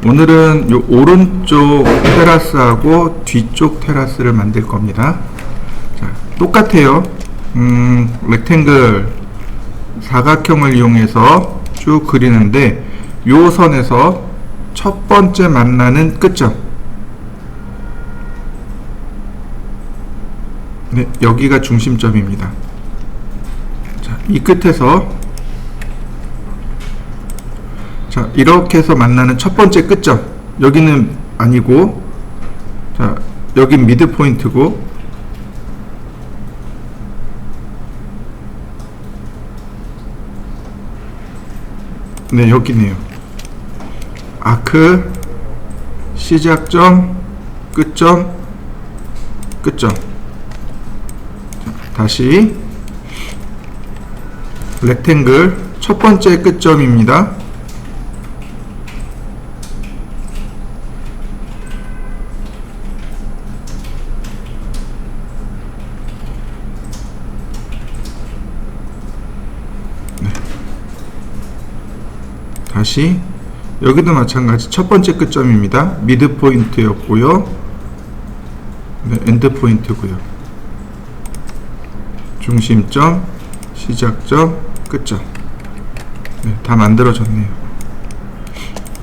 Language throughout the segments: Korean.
오늘은 요 오른쪽 테라스하고 뒤쪽 테라스를 만들 겁니다. 자, 똑같아요. 렉탱글 사각형을 이용해서 쭉 그리는데 요 선에서 첫 번째 만나는 끝점, 네, 여기가 중심점입니다. 자, 이 끝에서 자, 이렇게 해서 만나는 첫 번째 끝점, 여기는 아니고, 자, 여긴 미드 포인트고, 네, 여기네요. 아크, 시작점, 끝점, 끝점. 자, 다시 렉탱글 첫 번째 끝점입니다. 다시 여기도 마찬가지 첫 번째 끝점입니다. 미드 포인트였고요. 네, 엔드 포인트고요. 중심점, 시작점, 끝점. 네, 다 만들어졌네요.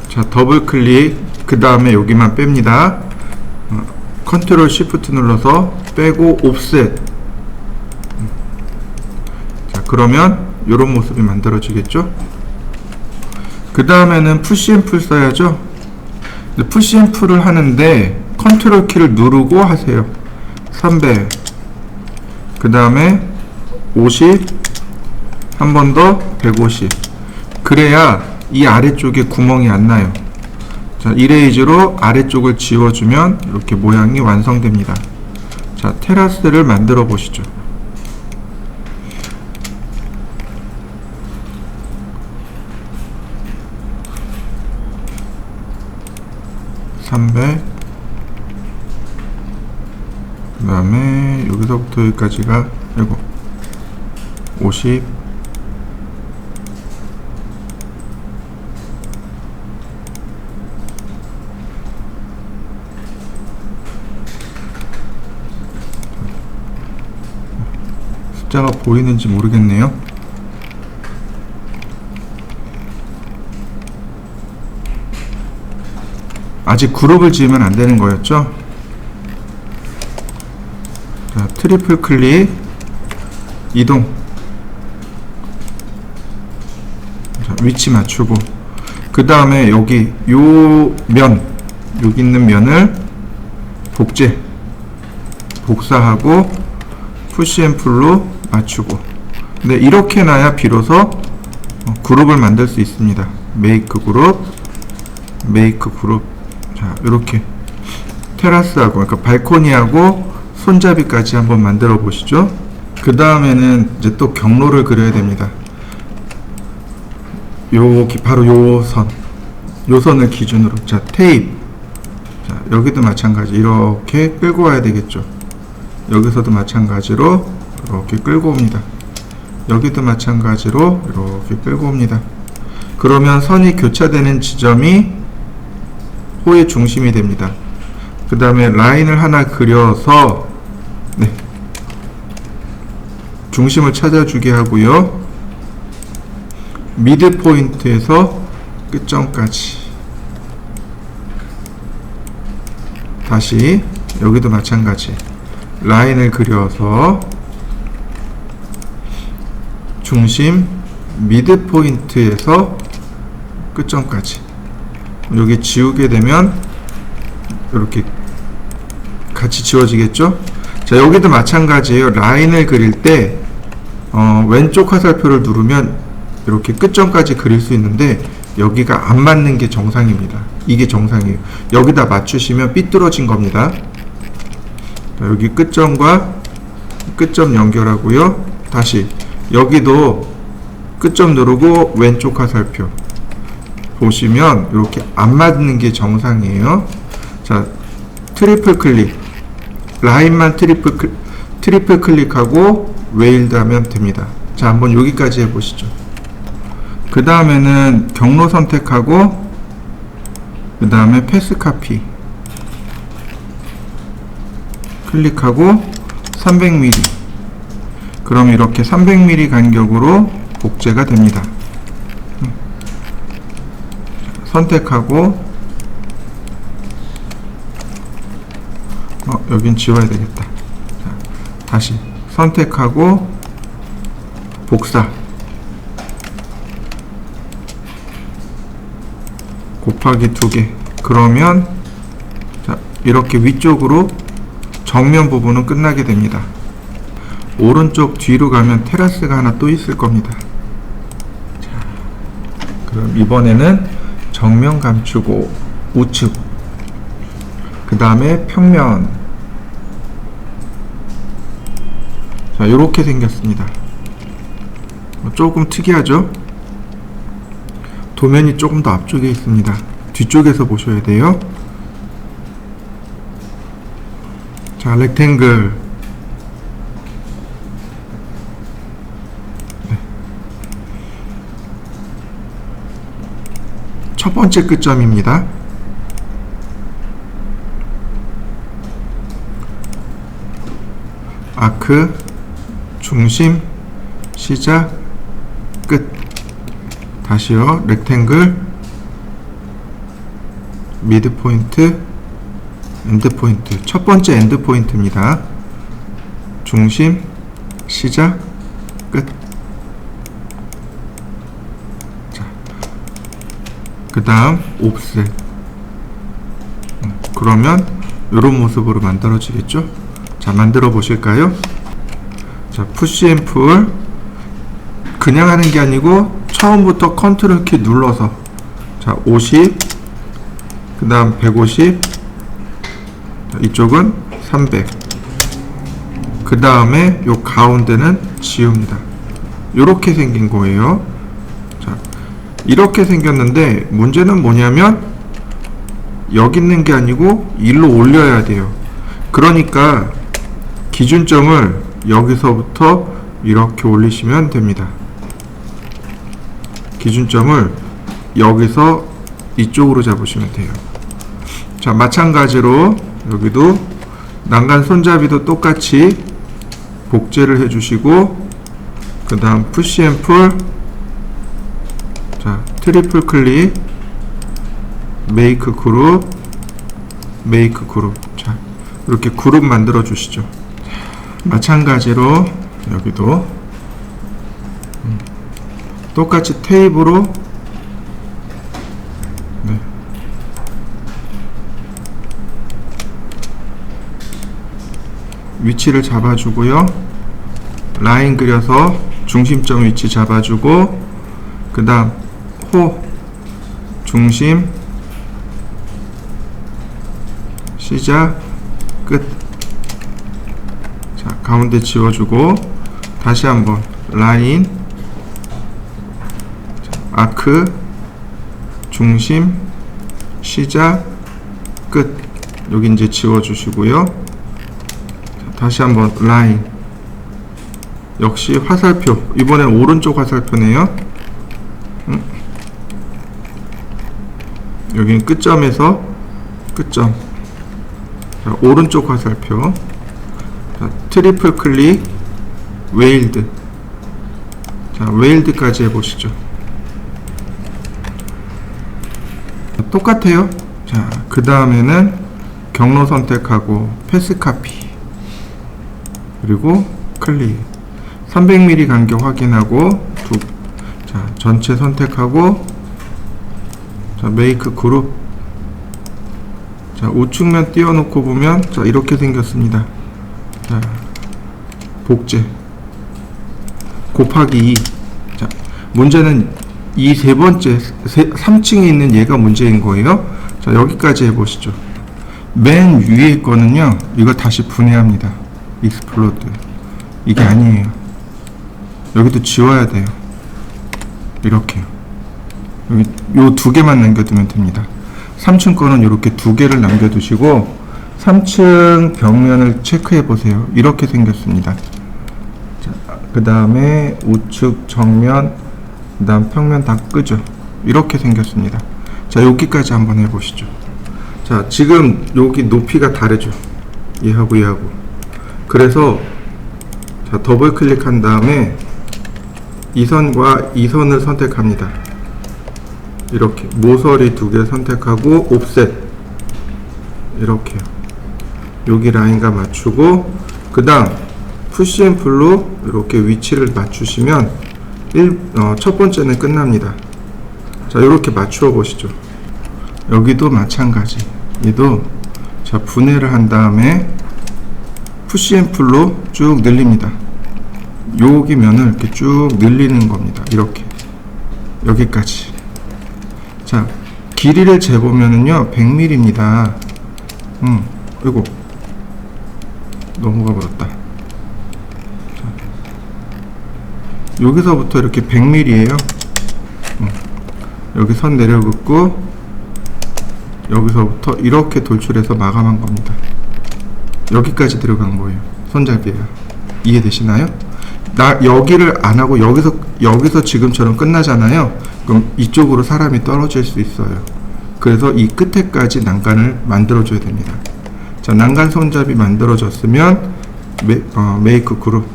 자, 더블 클릭, 그 다음에 여기만 뺍니다. 컨트롤 시프트 눌러서 빼고 옵셋. 자, 그러면 이런 모습이 만들어지겠죠? 그 다음에는 푸시 앤 풀 써야죠. 푸시 앤 풀을 하는데 컨트롤 키를 누르고 하세요. 300, 그 다음에 50, 한 번 더 150. 그래야 이 아래쪽에 구멍이 안 나요. 자, 이레이즈로 아래쪽을 지워주면 이렇게 모양이 완성됩니다. 자, 테라스를 만들어 보시죠. 300, 그 다음에 여기서부터 여기까지가 50, 숫자가 보이는지 모르겠네요. 아직 그룹을 지으면 안 되는 거였죠? 자, 트리플 클릭, 이동. 자, 위치 맞추고. 그 다음에 여기, 여기 있는 면을 복사하고, 푸시 앤 풀로 맞추고. 근데 이렇게 놔야 비로소 그룹을 만들 수 있습니다. 메이크 그룹. 자, 이렇게 테라스하고, 그러니까 발코니하고 손잡이까지 한번 만들어 보시죠. 그 다음에는 이제 또 경로를 그려야 됩니다. 여기 바로 요 선을 기준으로. 자, 테이프. 자, 여기도 마찬가지 이렇게 끌고 와야 되겠죠. 여기서도 마찬가지로 이렇게 끌고 옵니다. 여기도 마찬가지로 이렇게 끌고 옵니다. 그러면 선이 교차되는 지점이 호의 중심이 됩니다. 그 다음에 라인을 하나 그려서, 네, 중심을 찾아주게 하고요. 미드 포인트에서 끝점까지. 다시 여기도 마찬가지 라인을 그려서 중심 미드 포인트에서 끝점까지. 여기 지우게 되면 이렇게 같이 지워지겠죠? 자, 여기도 마찬가지예요. 라인을 그릴 때 왼쪽 화살표를 누르면 이렇게 끝점까지 그릴 수 있는데 여기가 안 맞는 게 정상입니다. 이게 정상이에요. 여기다 맞추시면 삐뚤어진 겁니다. 자, 여기 끝점과 끝점 연결하고요. 다시 여기도 끝점 누르고 왼쪽 화살표 보시면 이렇게 안 맞는 게 정상이에요. 자, 트리플 클릭, 라인만 트리플 클릭하고 웨일드 하면 됩니다. 자, 한번 여기까지 해보시죠. 그 다음에는 경로 선택하고 그 다음에 패스 카피 클릭하고 300mm. 그럼 이렇게 300mm 간격으로 복제가 됩니다. 선택하고 여긴 지워야 되겠다. 자, 다시 선택하고 복사 곱하기 2개. 그러면 자, 이렇게 위쪽으로 정면 부분은 끝나게 됩니다. 오른쪽 뒤로 가면 테라스가 하나 또 있을 겁니다. 자, 그럼 이번에는 정면 감추고 우측, 그 다음에 평면. 자, 이렇게 생겼습니다. 조금 특이하죠? 도면이 조금 더 앞쪽에 있습니다. 뒤쪽에서 보셔야 돼요. 자, 렉탱글. 네. 첫 번째 끝점입니다. 아크, 중심, 시작, 끝. 다시요. 렉탱글, 미드 포인트, 엔드 포인트. 첫 번째 엔드 포인트입니다. 중심, 시작, 끝. 자, 그 다음 옵셋. 그러면 이런 모습으로 만들어지겠죠? 자, 만들어 보실까요? 자, 푸시 앤 풀. 그냥 하는 게 아니고 처음부터 컨트롤 키 눌러서, 자, 50, 그 다음 150, 자, 이쪽은 300, 그 다음에 요 가운데는 지웁니다. 요렇게 생긴 거예요. 자, 이렇게 생겼는데 문제는 뭐냐면 여기 있는 게 아니고 일로 올려야 돼요. 그러니까 기준점을 여기서부터 이렇게 올리시면 됩니다. 기준점을 여기서 이쪽으로 잡으시면 돼요. 자, 마찬가지로 여기도 난간 손잡이도 똑같이 복제를 해주시고, 그 다음 푸시 앤 풀, 자, 트리플 클릭, 메이크 그룹, 메이크 그룹. 자, 이렇게 그룹 만들어 주시죠. 마찬가지로 여기도 똑같이 테이프로, 네, 위치를 잡아주고요. 라인 그려서 중심점 위치 잡아주고, 그 다음 호, 중심, 시작, 끝. 자, 가운데 지워주고 다시 한번 라인, 자, 아크, 중심, 시작, 끝. 여기 이제 지워주시고요. 자, 다시 한번 라인, 역시 화살표. 이번엔 오른쪽 화살표네요. 여기는 끝점에서 끝점. 자, 오른쪽 화살표. 자, 트리플 클릭, 웨일드. 자, 웨일드까지 해보시죠. 자, 똑같아요. 자, 그 다음에는 경로 선택하고 패스 카피, 그리고 클릭. 300mm 간격 확인하고 자, 전체 선택하고, 자, 메이크 그룹. 자, 우측면 띄워놓고 보면, 자, 이렇게 생겼습니다. 자, 복제 곱하기 2. 자, 문제는 이 세 번째 3층에 있는 얘가 문제인 거예요. 자, 여기까지 해보시죠. 맨 위에 거는요, 이거 다시 분해합니다. 익스플로드. 이게 아니에요. 여기도 지워야 돼요. 이렇게요. 여기 요 두 개만 남겨두면 됩니다. 3층 거는 이렇게 두 개를 남겨두시고 3층 벽면을 체크해 보세요. 이렇게 생겼습니다. 그 다음에 우측, 정면, 그 다음 평면 다 끄죠. 이렇게 생겼습니다. 자, 여기까지 한번 해보시죠. 자, 지금 여기 높이가 다르죠. 얘하고 얘하고. 그래서 자, 더블 클릭한 다음에 이 선과 이 선을 선택합니다. 이렇게 모서리 두 개 선택하고 옵셋 이렇게요. 여기 라인과 맞추고 그 다음 푸시 앤 풀로 이렇게 위치를 맞추시면 첫 번째는 끝납니다. 자, 이렇게 맞추어 보시죠. 여기도 마찬가지. 얘도 자, 분해를 한 다음에 푸시 앤 풀로 쭉 늘립니다. 여기 면을 이렇게 쭉 늘리는 겁니다. 이렇게 여기까지. 자, 길이를 재보면은요 100mm입니다. 이거 넘어가 버렸다. 자, 여기서부터 이렇게 100mm예요. 여기 선 내려긋고 여기서부터 이렇게 돌출해서 마감한 겁니다. 여기까지 들어간 거예요. 손잡이에요. 이해되시나요? 여기를 안 하고 여기서 지금처럼 끝나잖아요. 그럼 이쪽으로 사람이 떨어질 수 있어요. 그래서 이 끝에까지 난간을 만들어 줘야 됩니다. 자, 난간 손잡이 만들어졌으면 메이크 그룹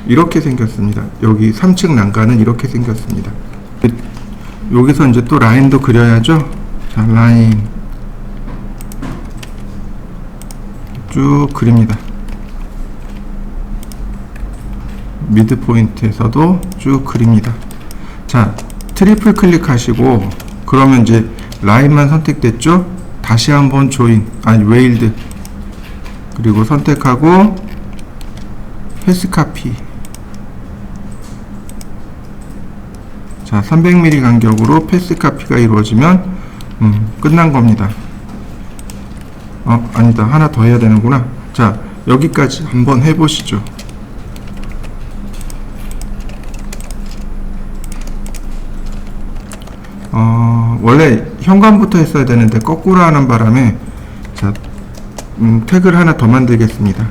이렇게 생겼습니다. 여기 3층 난간은 이렇게 생겼습니다. 여기서 이제 또 라인도 그려야죠. 자, 라인 쭉 그립니다. 미드 포인트에서도 쭉 그립니다. 자, 트리플 클릭하시고 그러면 이제 라인만 선택됐죠? 다시 한번 조인, 웨일드 그리고 선택하고 패스 카피. 자, 300mm 간격으로 패스 카피가 이루어지면 끝난 겁니다. 아니다. 하나 더 해야 되는구나. 자, 여기까지 한번 해보시죠. 원래 현관부터 했어야 되는데 거꾸로 하는 바람에 자, 태그를 하나 더 만들겠습니다.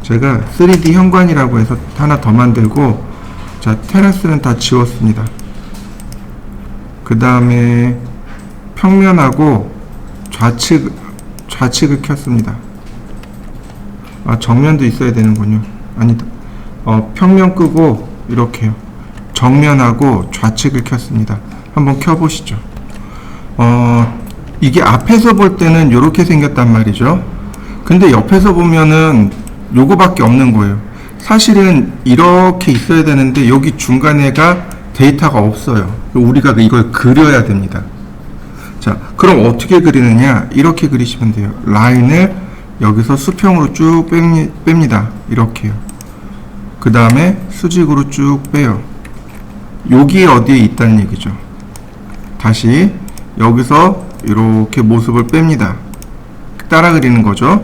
제가 3D 현관이라고 해서 하나 더 만들고, 자, 테라스는 다 지웠습니다. 그 다음에 평면하고 좌측을 켰습니다. 정면도 있어야 되는군요. 아니다. 평면 끄고 이렇게요. 정면하고 좌측을 켰습니다. 한번 켜보시죠. 이게 앞에서 볼 때는 이렇게 생겼단 말이죠. 근데 옆에서 보면은 요거밖에 없는 거예요. 사실은 이렇게 있어야 되는데 여기 중간에가 데이터가 없어요. 우리가 이걸 그려야 됩니다. 자, 그럼 어떻게 그리느냐? 이렇게 그리시면 돼요. 라인을 여기서 수평으로 쭉 뺍니다. 이렇게요. 그 다음에 수직으로 쭉 빼요. 여기 어디에 있다는 얘기죠. 다시 여기서 이렇게 모습을 뺍니다. 따라 그리는 거죠.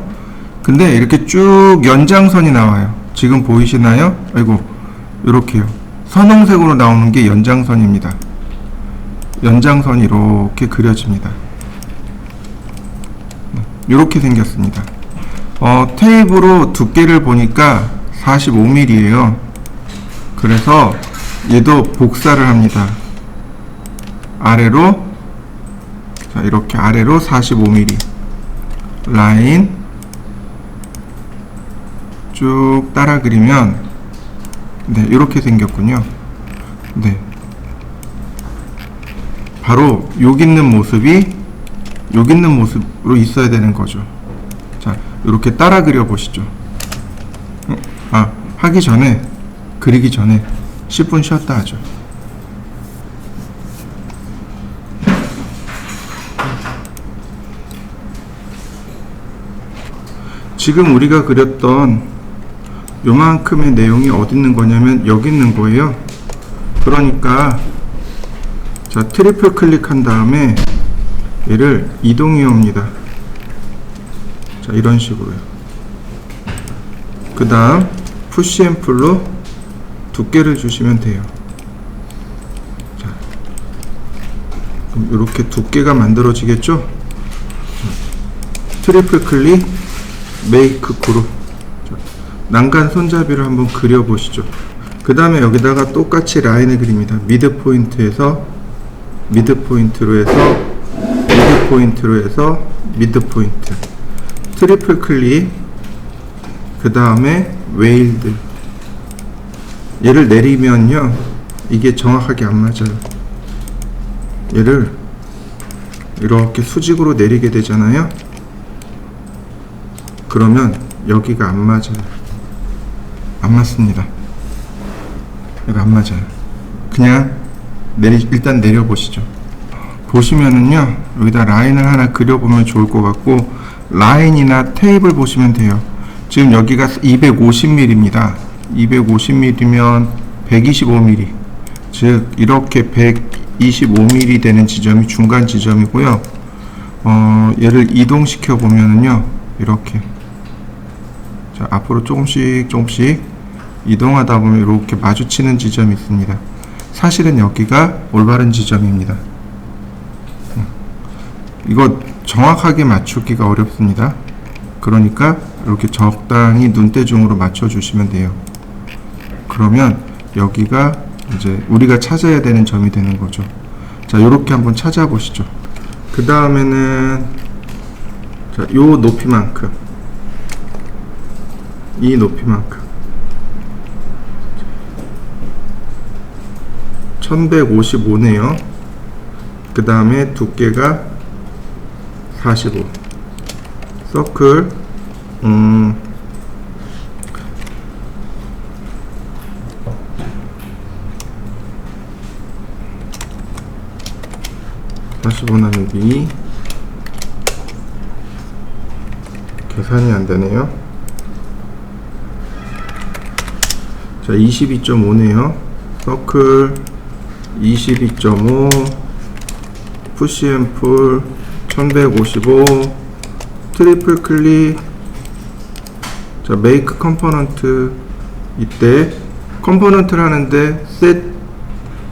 근데 이렇게 쭉 연장선이 나와요. 지금 보이시나요? 아이고, 이렇게요. 선홍색으로 나오는 게 연장선입니다. 연장선이 이렇게 그려집니다. 이렇게 생겼습니다. 테이프로 두께를 보니까 45mm예요. 그래서 얘도 복사를 합니다. 아래로, 자, 이렇게 아래로 45mm 라인 쭉 따라 그리면 네, 이렇게 생겼군요. 네, 바로 여기 있는 모습이 여기 있는 모습으로 있어야 되는 거죠. 자, 이렇게 따라 그려 보시죠. 하기 전에, 그리기 전에 10분 쉬었다 하죠. 지금 우리가 그렸던 요만큼의 내용이 어디 있는 거냐면 여기 있는 거예요. 그러니까 자, 트리플 클릭한 다음에 얘를 이동해 옵니다. 자, 이런 식으로요. 그 다음 푸시 앤 풀로 두께를 주시면 돼요. 자, 그럼 이렇게 두께가 만들어지겠죠? 트리플 클릭, 메이크 그룹. 자, 난간 손잡이를 한번 그려보시죠. 그 다음에 여기다가 똑같이 라인을 그립니다. 미드 포인트에서 미드 포인트로 해서 미드 포인트로 해서 미드 포인트, 트리플 클릭, 그 다음에 웨일드. 얘를 내리면요, 이게 정확하게 안 맞아요. 얘를 이렇게 수직으로 내리게 되잖아요. 그러면 여기가 안 맞아요. 안 맞습니다. 여기 안 맞아요. 그냥 일단 내려보시죠. 보시면은요, 여기다 라인을 하나 그려보면 좋을 것 같고, 라인이나 테이블 보시면 돼요. 지금 여기가 250mm입니다. 250mm면 125mm, 즉 이렇게 125mm 되는 지점이 중간 지점이고요. 얘를 이동시켜 보면은요, 이렇게, 자, 앞으로 조금씩 이동하다 보면 이렇게 마주치는 지점이 있습니다. 사실은 여기가 올바른 지점입니다. 이거 정확하게 맞추기가 어렵습니다. 그러니까 이렇게 적당히 눈대중으로 맞춰 주시면 돼요. 그러면 여기가 이제 우리가 찾아야 되는 점이 되는 거죠. 자, 요렇게 한번 찾아보시죠. 그 다음에는, 자, 요 높이만큼, 이 높이만큼 1155네요. 그 다음에 두께가 45, 서클, 45 나누기, 계산이 안 되네요. 자, 22.5네요. 서클 22.5, 푸시앤풀 1155, 트리플 클릭. 자, 메이크 컴포넌트. 이때 컴포넌트를 하는데 셋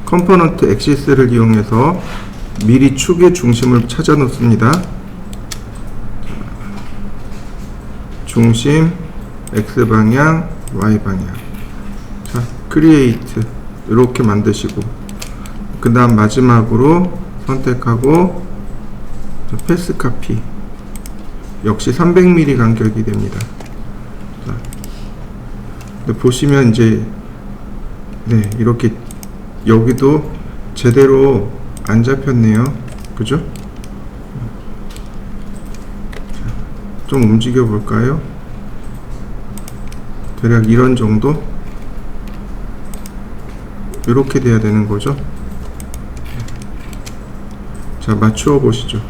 컴포넌트 엑시스를 이용해서 미리 축의 중심을 찾아 놓습니다. 중심 X방향, Y방향. 자, 크리에이트 이렇게 만드시고, 그 다음 마지막으로 선택하고, 자, 패스 카피. 역시 300mm 간격이 됩니다. 자, 보시면 이제, 네, 이렇게 여기도 제대로 안 잡혔네요. 그죠? 자, 좀 움직여 볼까요? 대략 이런 정도? 이렇게 돼야 되는 거죠. 자, 맞추어 보시죠.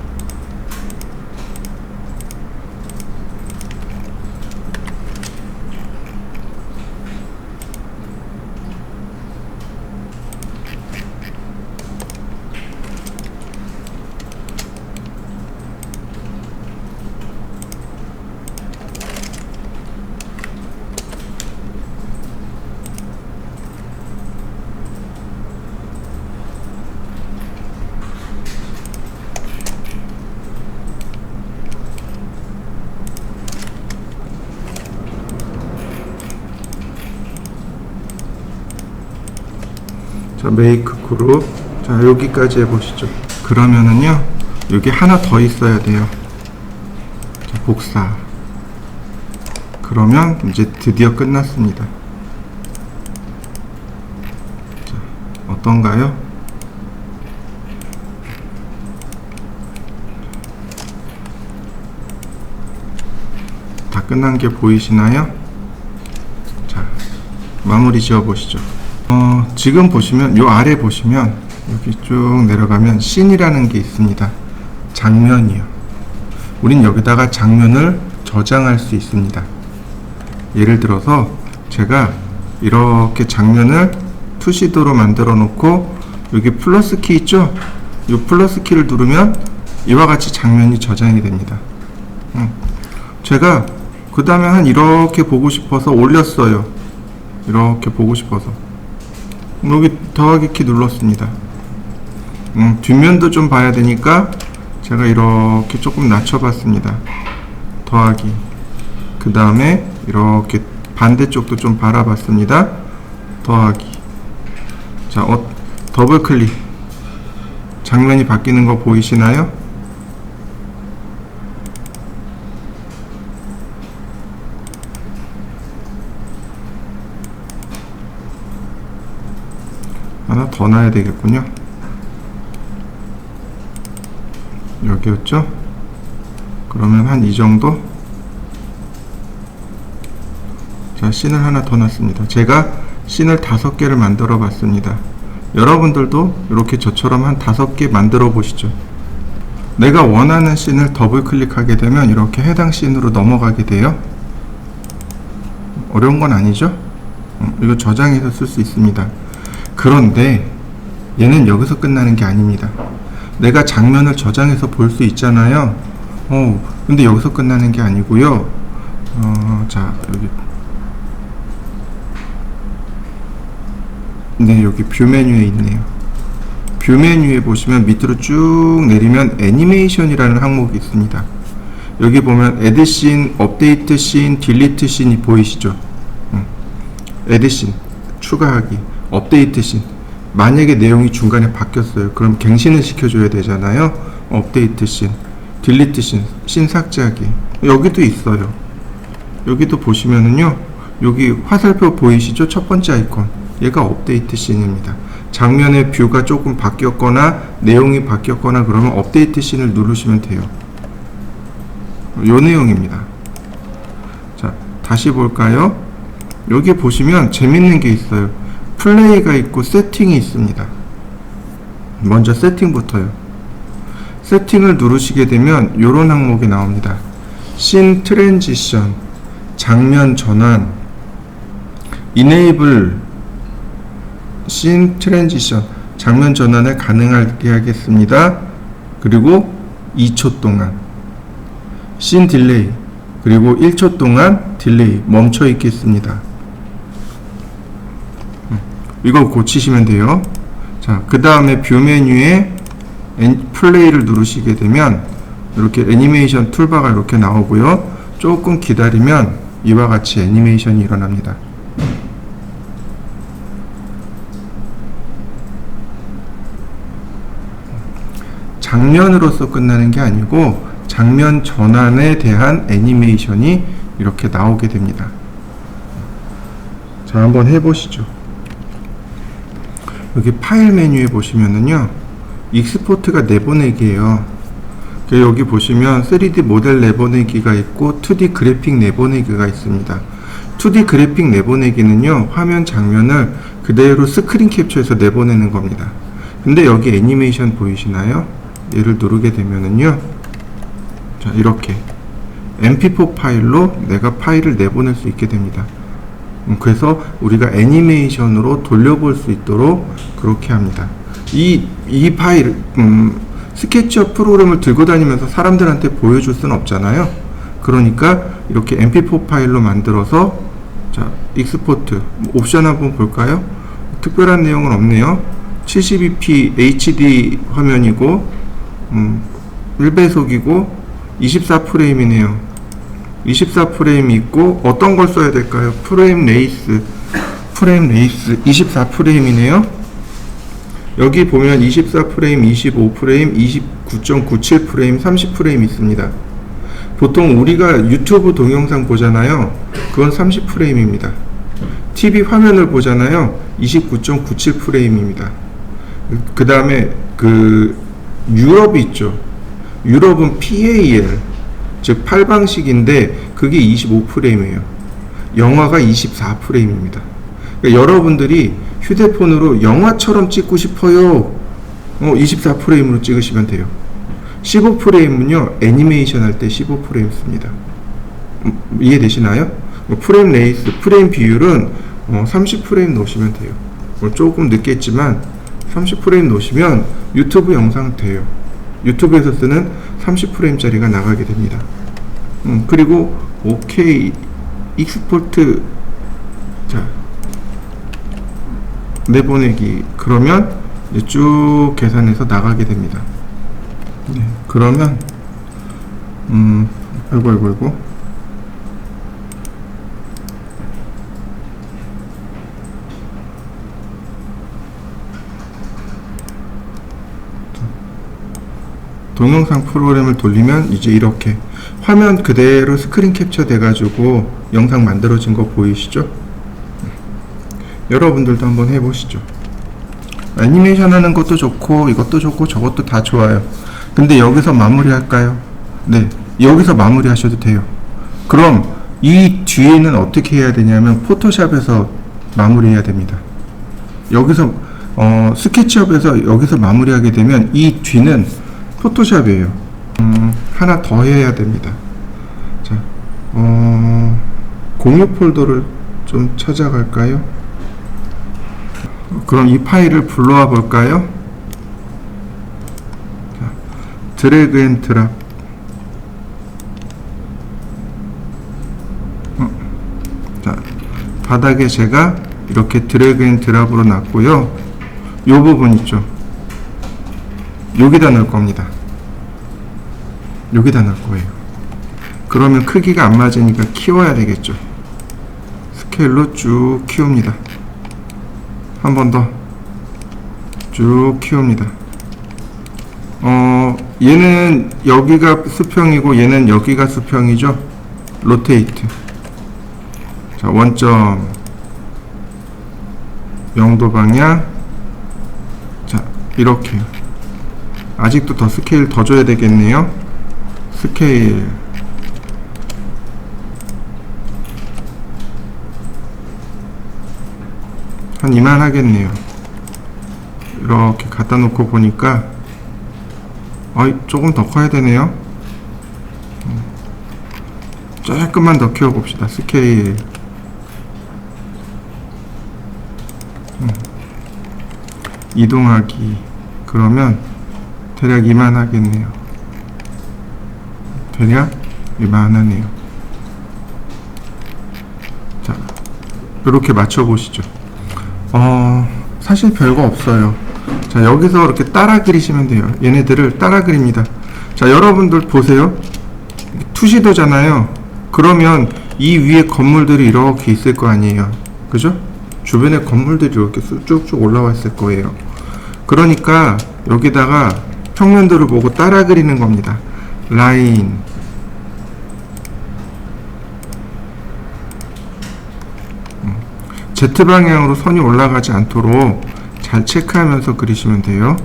자, 메이크 그룹. 자, 여기까지 해보시죠. 그러면은요, 여기 하나 더 있어야 돼요. 자, 복사. 그러면 이제 드디어 끝났습니다. 자, 어떤가요? 다 끝난 게 보이시나요? 자, 마무리 지어 보시죠. 지금 보시면, 요 아래 보시면, 여기 쭉 내려가면 씬이라는 게 있습니다. 장면이요. 우린 여기다가 장면을 저장할 수 있습니다. 예를 들어서 제가 이렇게 장면을 투시도로 만들어 놓고, 여기 플러스 키 있죠? 이 플러스 키를 누르면 이와 같이 장면이 저장이 됩니다. 제가 그 다음에 한 이렇게 보고 싶어서 올렸어요. 이렇게 보고 싶어서 여기 더하기 키 눌렀습니다. 뒷면도 좀 봐야 되니까 제가 이렇게 조금 낮춰봤습니다. 더하기. 그 다음에 이렇게 반대쪽도 좀 바라봤습니다. 더하기. 자, 더블 클릭. 장면이 바뀌는 거 보이시나요? 하나 더 놔야 되겠군요. 여기였죠? 그러면 한 이 정도? 자, 씬을 하나 더 놨습니다. 제가 씬을 5개를 만들어 봤습니다. 여러분들도 이렇게 저처럼 한 5개 만들어 보시죠. 내가 원하는 씬을 더블 클릭하게 되면 이렇게 해당 씬으로 넘어가게 돼요. 어려운 건 아니죠? 이거 저장해서 쓸 수 있습니다. 그런데 얘는 여기서 끝나는 게 아닙니다. 내가 장면을 저장해서 볼 수 있잖아요. 근데 여기서 끝나는 게 아니고요. 자, 여기 네, 여기 뷰 메뉴에 있네요. 뷰 메뉴에 보시면 밑으로 쭉 내리면 애니메이션이라는 항목이 있습니다. 여기 보면 애드 씬, 업데이트 씬, 딜리트 씬이 보이시죠? 애드 씬, 추가하기, 업데이트 씬. 만약에 내용이 중간에 바뀌었어요. 그럼 갱신을 시켜줘야 되잖아요. 업데이트 씬, 딜리트 씬, 씬 삭제하기. 여기도 있어요. 여기도 보시면은요, 여기 화살표 보이시죠? 첫 번째 아이콘. 얘가 업데이트 씬입니다. 장면의 뷰가 조금 바뀌었거나 내용이 바뀌었거나 그러면 업데이트 씬을 누르시면 돼요. 요 내용입니다. 자, 다시 볼까요? 여기 보시면 재밌는 게 있어요. 플레이가 있고 세팅이 있습니다. 먼저 세팅부터요. 세팅을 누르시게 되면 이런 항목이 나옵니다. 씬 트랜지션, 장면 전환, 이네이블 씬 트랜지션, 장면 전환을 가능하게 하겠습니다. 그리고 2초 동안 씬 딜레이, 그리고 1초 동안 딜레이 멈춰 있겠습니다. 이거 고치시면 돼요. 자, 그 다음에 뷰 메뉴에 플레이를 누르시게 되면 이렇게 애니메이션 툴바가 이렇게 나오고요. 조금 기다리면 이와 같이 애니메이션이 일어납니다. 장면으로서 끝나는 게 아니고 장면 전환에 대한 애니메이션이 이렇게 나오게 됩니다. 자, 한번 해보시죠. 여기 파일 메뉴에 보시면은요, 익스포트가 내보내기예요. 여기 보시면 3D 모델 내보내기가 있고 2D 그래픽 내보내기가 있습니다. 2D 그래픽 내보내기는요, 화면 장면을 그대로 스크린 캡처해서 내보내는 겁니다. 근데 여기 애니메이션 보이시나요? 얘를 누르게 되면은요, 자, 이렇게 mp4 파일로 내가 파일을 내보낼 수 있게 됩니다. 그래서 우리가 애니메이션으로 돌려볼 수 있도록 그렇게 합니다. 이 파일, 스케치업 프로그램을 들고 다니면서 사람들한테 보여줄 수는 없잖아요. 그러니까 이렇게 mp4 파일로 만들어서, 자, 익스포트 옵션 한번 볼까요? 특별한 내용은 없네요. 72p HD 화면이고 1배속이고 24프레임이네요. 24프레임이 있고 어떤 걸 써야 될까요? 프레임 레이스 24프레임이네요. 여기 보면 24프레임, 25프레임, 29.97프레임, 30프레임 있습니다. 보통 우리가 유튜브 동영상 보잖아요. 그건 30프레임입니다. TV 화면을 보잖아요. 29.97프레임입니다. 그 다음에 유럽이 있죠. 유럽은 PAL, 즉 8방식인데 그게 25프레임이에요. 영화가 24프레임입니다. 그러니까 여러분들이 휴대폰으로 영화처럼 찍고 싶어요. 24프레임으로 찍으시면 돼요. 15프레임은요, 애니메이션 할 때 15프레임 씁니다. 이해되시나요? 프레임 레이스, 프레임 비율은 30프레임 놓으시면 돼요. 조금 늦겠지만 30프레임 놓으시면 유튜브 영상 돼요. 유튜브에서 쓰는 30프레임짜리가 나가게 됩니다. 그리고 OK 익스포트, 자, 내보내기, 그러면 이제 쭉 계산해서 나가게 됩니다. 네, 그러면 아이고 동영상 프로그램을 돌리면 이제 이렇게 화면 그대로 스크린 캡처 돼가지고 영상 만들어진 거 보이시죠? 여러분들도 한번 해보시죠. 애니메이션 하는 것도 좋고 이것도 좋고 저것도 다 좋아요. 근데 여기서 마무리 할까요? 네, 여기서 마무리 하셔도 돼요. 그럼 이 뒤에는 어떻게 해야 되냐면 포토샵에서 마무리해야 됩니다. 여기서 스케치업에서 여기서 마무리하게 되면 이 뒤는 포토샵이에요. 하나 더 해야 됩니다. 자, 공유 폴더를 좀 찾아갈까요? 그럼 이 파일을 불러와 볼까요? 자, 드래그 앤 드랍. 자, 바닥에 제가 이렇게 드래그 앤 드랍으로 놨고요. 요 부분 있죠? 여기다 넣을 겁니다. 여기다 넣을 거예요. 그러면 크기가 안 맞으니까 키워야 되겠죠. 스케일로 쭉 키웁니다. 한 번 더 쭉 키웁니다. 얘는 여기가 수평이고 얘는 여기가 수평이죠. 로테이트. 자, 원점 0도 방향. 자, 이렇게. 아직도 더 스케일 더 줘야 되겠네요. 스케일 한 이만 하겠네요. 이렇게 갖다 놓고 보니까 조금 더 커야 되네요. 조금만 더 키워 봅시다. 스케일 이동하기. 그러면 대략 이만 하겠네요. 대략 이만하네요. 자, 이렇게 맞춰 보시죠. 사실 별거 없어요. 자, 여기서 이렇게 따라 그리시면 돼요. 얘네들을 따라 그립니다. 자, 여러분들 보세요. 투시도잖아요. 그러면 이 위에 건물들이 이렇게 있을 거 아니에요. 그죠? 주변에 건물들이 이렇게 쭉쭉 올라와 있을 거예요. 그러니까 여기다가 평면도를 보고 따라 그리는 겁니다. 라인, Z방향으로 선이 올라가지 않도록 잘 체크하면서 그리시면 돼요.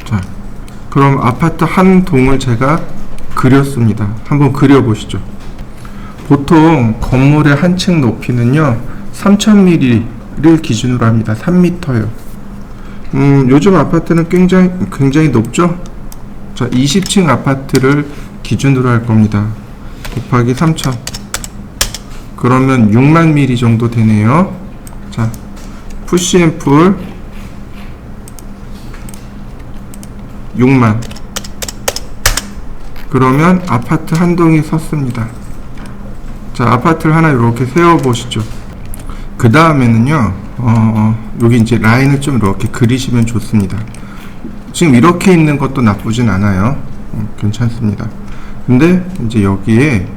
자, 그럼 아파트 한 동을 제가 그렸습니다. 한번 그려보시죠. 보통 건물의 한 층 높이는요 3000mm를 기준으로 합니다. 3m요. 요즘 아파트는 굉장히 높죠. 자, 20층 아파트를 기준으로 할 겁니다. 곱하기 3000. 그러면 6만 mm 정도 되네요. 자, 푸시 앤 풀 6만. 그러면 아파트 한 동이 섰습니다. 자, 아파트를 하나 이렇게 세워 보시죠. 그 다음에는요, 여기 이제 라인을 좀 이렇게 그리시면 좋습니다. 지금 이렇게 있는 것도 나쁘진 않아요. 괜찮습니다. 근데 이제 여기에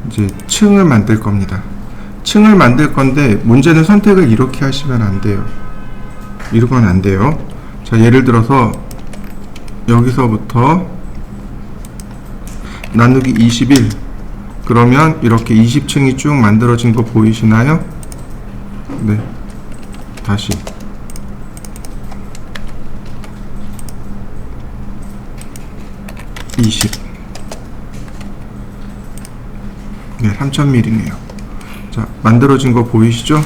이제 층을 만들 겁니다. 층을 만들 건데 문제는 선택을 이렇게 하시면 안 돼요. 이러면 안 돼요. 자, 예를 들어서 여기서부터 나누기 21. 그러면 이렇게 20층이 쭉 만들어진 거 보이시나요? 네. 다시. 네, 3000mm네요. 자, 만들어진 거 보이시죠?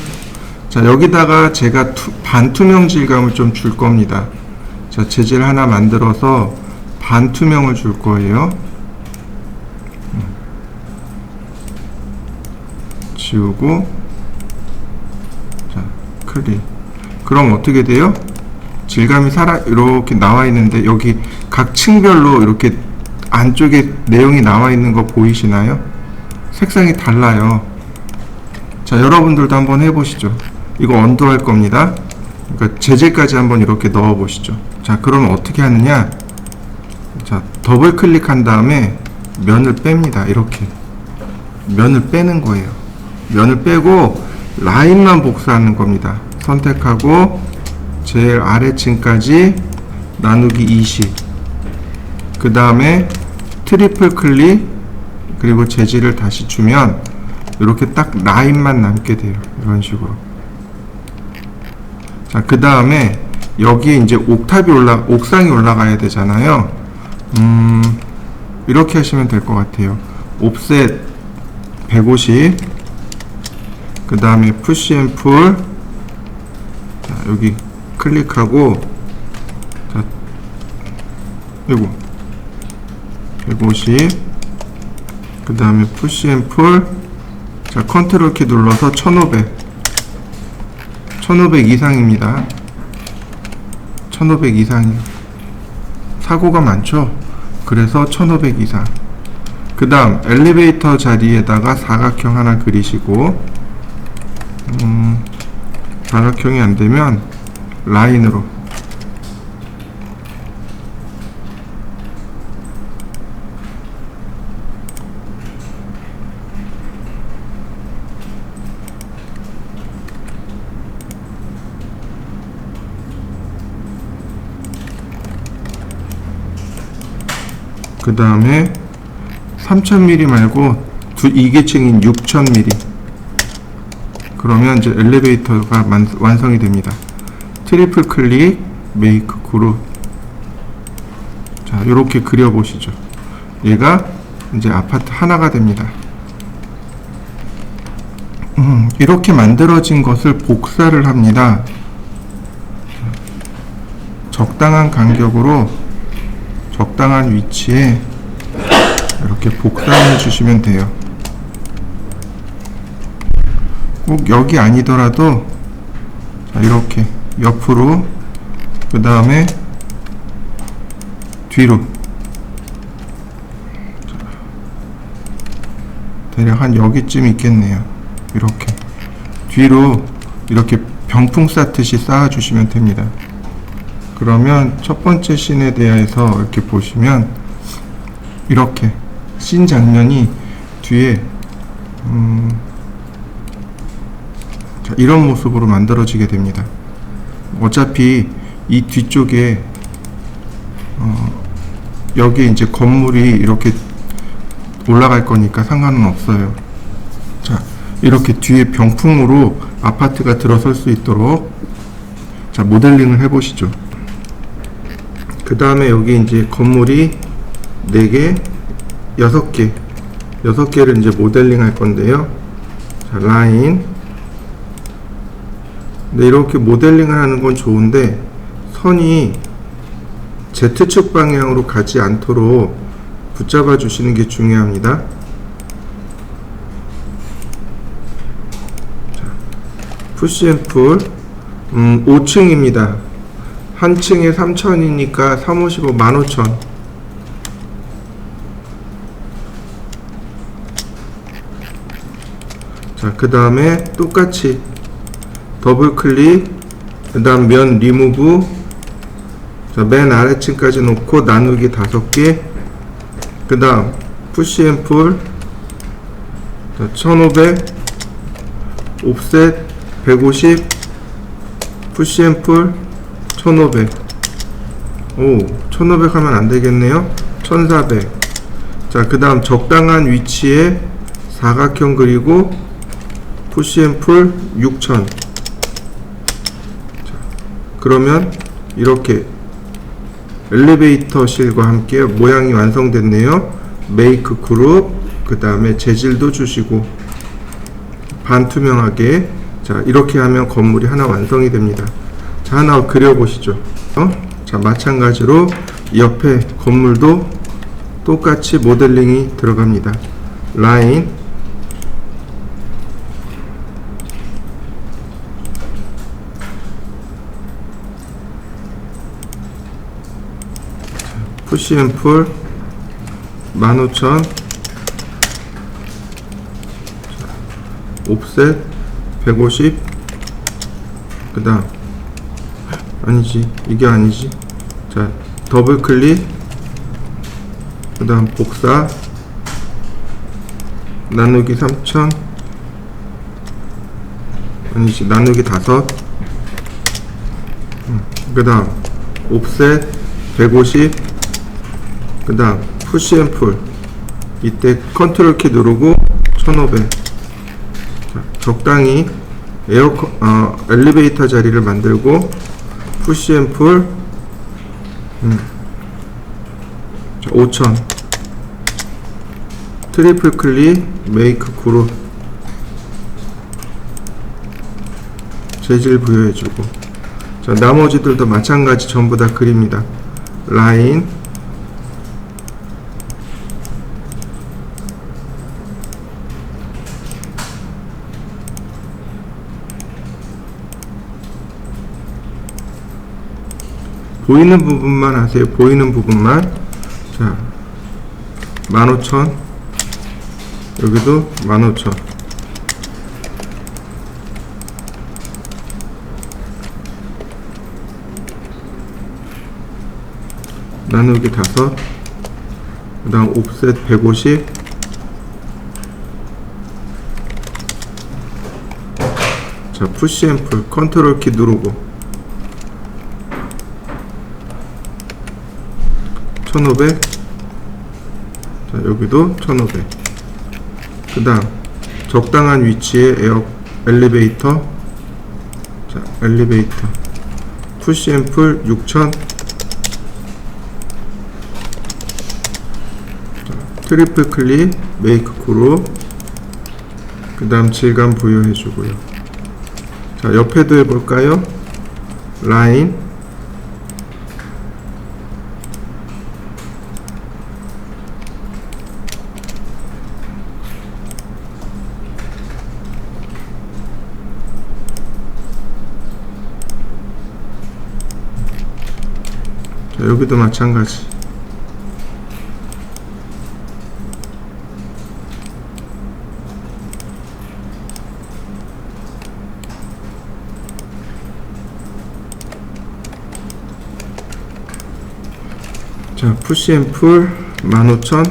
자, 여기다가 제가 반투명 질감을 좀 줄 겁니다. 자, 재질 하나 만들어서 반투명을 줄 거예요. 지우고, 자, 클릭. 그럼 어떻게 돼요? 질감이 이렇게 나와 있는데 여기 각 층별로 이렇게 안쪽에 내용이 나와 있는 거 보이시나요? 색상이 달라요. 자, 여러분들도 한번 해보시죠. 이거 언더 할 겁니다. 그러니까 재질까지 한번 이렇게 넣어 보시죠. 자, 그러면 어떻게 하느냐? 자, 더블 클릭한 다음에 면을 뺍니다. 이렇게 면을 빼는 거예요. 면을 빼고 라인만 복사하는 겁니다. 선택하고 제일 아래층까지 나누기 20. 그 다음에 트리플 클릭, 그리고 재질을 다시 주면 이렇게 딱 라인만 남게 돼요. 이런 식으로. 자, 그 다음에 여기에 이제 옥상이 올라가야 되잖아요. 이렇게 하시면 될 것 같아요. 옵셋 150, 그 다음에 푸시 앤 풀. 자, 여기 클릭하고, 자, 이거 150, 그 다음에 푸시 앤 풀. 자, 컨트롤 키 눌러서 1500 이상입니다. 1500 이상이요. 사고가 많죠? 그래서 1500 이상. 그 다음 엘리베이터 자리에다가 사각형 하나 그리시고, 사각형이 안되면 라인으로, 그 다음에 3000mm 말고 이 계층인 6000mm. 그러면 이제 엘리베이터가 완성이 됩니다. 트리플 클릭, 메이크 그룹. 자, 이렇게 그려보시죠. 얘가 이제 아파트 하나가 됩니다. 이렇게 만들어진 것을 복사를 합니다. 적당한 간격으로 적당한 위치에 이렇게 복사해 주시면 돼요. 꼭 여기 아니더라도, 자, 이렇게 옆으로, 그 다음에 뒤로, 대략 한 여기쯤 있겠네요. 이렇게 뒤로 이렇게 병풍 쌓듯이 쌓아 주시면 됩니다. 그러면 첫 번째 씬에 대해서 이렇게 보시면 이렇게 씬 장면이 뒤에 자, 이런 모습으로 만들어지게 됩니다. 어차피 이 뒤쪽에 여기에 이제 건물이 이렇게 올라갈 거니까 상관은 없어요. 자, 이렇게 뒤에 병풍으로 아파트가 들어설 수 있도록, 자, 모델링을 해 보시죠. 그 다음에 여기 이제 건물이 4개, 6개를 이제 모델링 할 건데요. 자, 라인. 근데 이렇게 모델링을 하는 건 좋은데, 선이 Z축 방향으로 가지 않도록 붙잡아 주시는 게 중요합니다. 자, 푸시 앤 풀. 5층입니다. 한 층에 3000이니까 355 15,000. 자, 그 다음에 똑같이 더블 클릭, 그 다음 면 리무브. 자, 맨 아래층까지 놓고 나누기 5개. 그 다음 푸시 앤 풀. 자, 1500, 옵셋 150, 푸시 앤 풀 1500. 오, 1500 하면 안 되겠네요. 1400. 자, 그 다음 적당한 위치에 사각형 그리고 푸시 앤 풀 6000. 자, 그러면 이렇게 엘리베이터실과 함께 모양이 완성됐네요. 메이크 그룹, 그 다음에 재질도 주시고 반투명하게. 자, 이렇게 하면 건물이 하나 완성이 됩니다. 자, 하나 그려보시죠. 자, 마찬가지로 옆에 건물도 똑같이 모델링이 들어갑니다. 라인, 푸시 앤 풀 15,000, 옵셋 150, 그 다음 아니지, 이게 아니지. 자, 더블 클릭, 그 다음 복사, 나누기 3000, 아니지, 나누기 5, 그 다음 옵셋 150, 그 다음 푸시 앤 풀, 이때 컨트롤 키 누르고 1500. 자, 적당히 엘리베이터 자리를 만들고 푸시 앤 풀 5000, 트리플 클릭 메이크 그룹, 재질 부여해주고. 자, 나머지들도 마찬가지 전부 다 그립니다. 라인, 보이는 부분만 하세요. 보이는 부분만. 자, 15000, 여기도 15000. 나누기 5, 그 다음 옵셋 150, 자, 푸시 앤 풀 컨트롤 키 누르고 1500, 자, 여기도 1500. 그 다음 적당한 위치에 엘리베이터, 자, 엘리베이터 푸시 앤 풀 6000, 트리플 클릭 메이크 그룹, 그 다음 질감 부여해 주고요. 자, 옆에도 해볼까요? 라인, 자, 여기도 마찬가지. 자, 푸시 앤 풀 15000,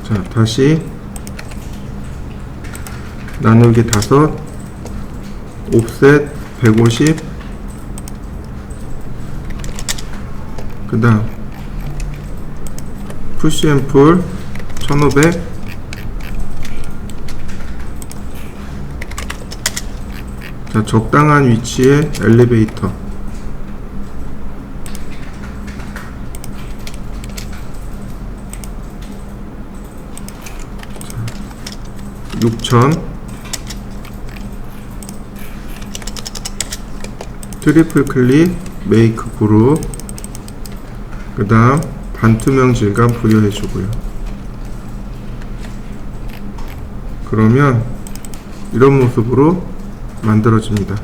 자, 다시 나누기 5, 옵셋 150, 그 다음 푸시 앤 풀 1500, 자, 적당한 위치에 엘리베이터, 자, 6000, 트리플 클릭 메이크 그룹, 그 다음 반투명 질감 부여해 주고요. 그러면 이런 모습으로 만들어집니다.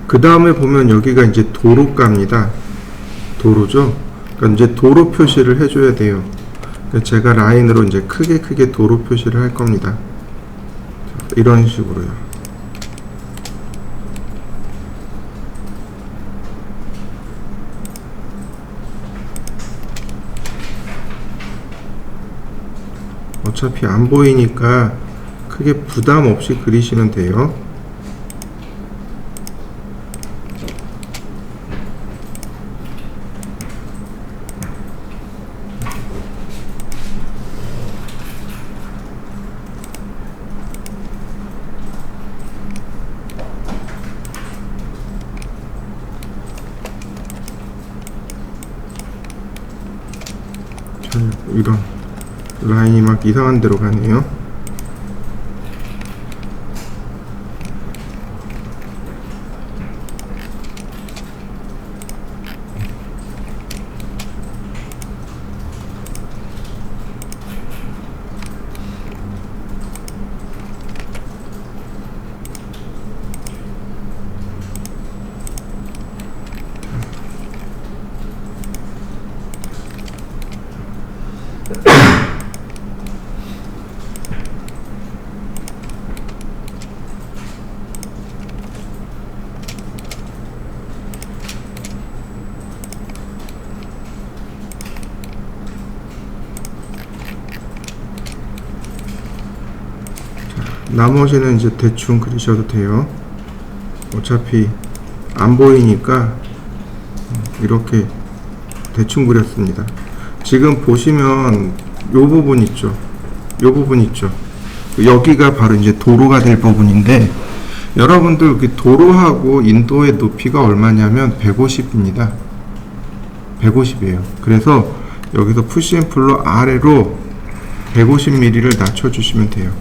그 다음에 보면 여기가 이제 도로가입니다. 도로죠. 그러니까 이제 도로 표시를 해줘야 돼요. 그러니까 제가 라인으로 이제 크게 도로 표시를 할 겁니다. 이런 식으로요. 어차피 안 보이니까 크게 부담 없이 그리시면 돼요. 자, 이런 라인이 막 이상한 데로 가네요. 나머지는 이제 대충 그리셔도 돼요. 어차피 안 보이니까 이렇게 대충 그렸습니다. 지금 보시면 요 부분 있죠. 요 부분 있죠. 여기가 바로 이제 도로가 될 부분인데, 여러분들 그 도로하고 인도의 높이가 얼마냐면 150입니다. 150이에요. 그래서 여기서 푸시앤풀로 아래로 150mm를 낮춰주시면 돼요.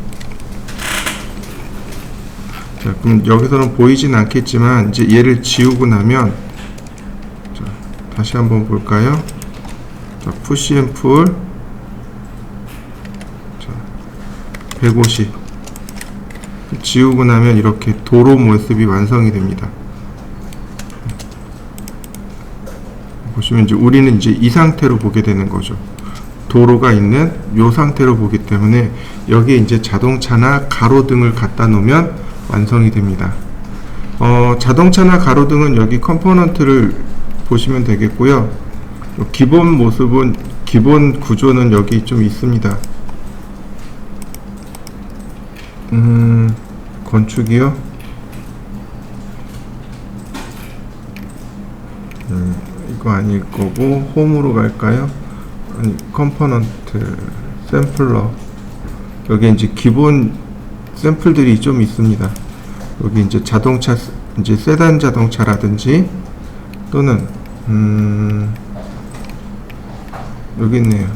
자, 그럼 여기서는 보이진 않겠지만 이제 얘를 지우고 나면, 자, 다시 한번 볼까요? 자, 푸시앤풀 150 지우고 나면 이렇게 도로 모습이 완성이 됩니다. 보시면 이제 우리는 이제 이 상태로 보게 되는 거죠. 도로가 있는 이 상태로 보기 때문에 여기에 이제 자동차나 가로등을 갖다 놓으면 완성이 됩니다. 자동차나 가로등은 여기 컴포넌트를 보시면 되겠고요. 기본 모습은, 기본 구조는 여기 좀 있습니다. 건축이요? 이거 아닐 거고, 홈으로 갈까요? 아니, 컴포넌트, 샘플러. 여기 이제 기본 샘플들이 좀 있습니다. 여기 이제 자동차, 이제 세단 자동차라든지, 또는, 여기 있네요.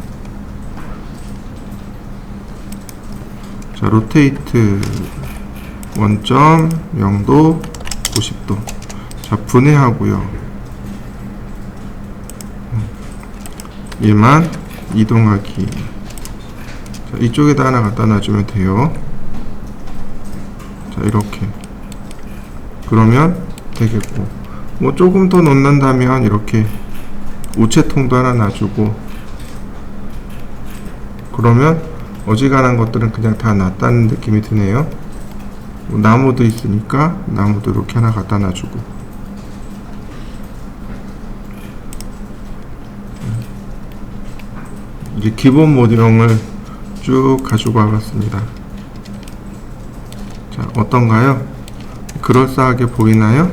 자, 로테이트 원점 0도 50도. 자, 분해하고요. 얘만 이동하기. 자, 이쪽에다 하나 갖다 놔주면 돼요. 자, 이렇게. 그러면 되겠고, 뭐 조금 더 넣는다면 이렇게 우체통도 하나 놔주고, 그러면 어지간한 것들은 그냥 다 놨다는 느낌이 드네요. 나무도 있으니까 나무도 이렇게 하나 갖다 놔주고, 이제 기본 모듈형을 쭉 가지고 와봤습니다. 자, 어떤가요? 그럴싸하게 보이나요?